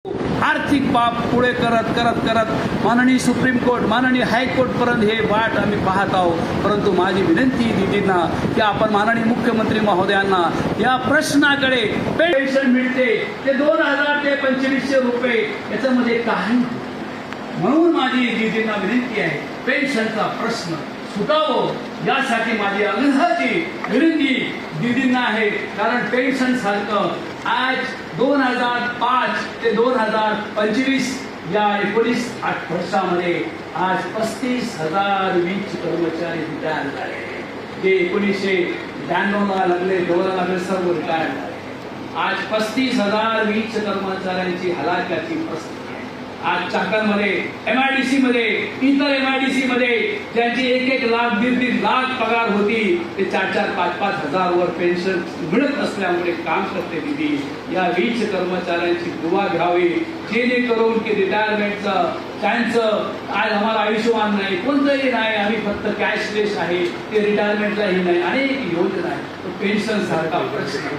आर्थिक बाब पुढे करत करत करत माननीय सुप्रीम कोर्ट माननीय हायकोर्ट पर्यंत हे वाट आम्ही पाहत आहोत। परंतु माझी विनंती दिदींना की आपण माननीय मुख्यमंत्री महोदयांना या प्रश्नाकडे पेन्शन मिळते ते 2000 ते 2500 रुपये याच्यामध्ये काही म्हणून माझी दिदींना विनंती आहे पेन्शनचा प्रश्न सुटावं यासाठी माझी अग्रहाची विनंती दिदींना आहे। कारण पेन्शन सारखं आज 2005 ते 2025 या 19 वर्षामध्ये आज 35,000 वीज कर्मचारी रिटायर झाले। जे 1992 लागले 2000 लागले सर्व रिटायर झाले। आज 35,000 वीज कर्मचाऱ्यांची हलाखीची परिस्थिती आज चाकणमध्ये MIDC मध्ये इतर MIDC मध्ये ज्यांची 1-1 लाख 1.5 लाख पगार होती ते 4-4, 5-5 हजार वर पेन्शन मिळत नसल्यामुळे काम करते दिदी। या वीज कर्मचाऱ्यांची दुवा घ्यावी जेणेकरून की रिटायरमेंटचं त्यांचं आज आम्हाला आयुष्यमान नाही कोणतंही नाही आम्ही फक्त कॅशलेस आहे ते रिटायरमेंटलाही नाही अनेक योजना आहे पेन्शन सारखा प्रश्न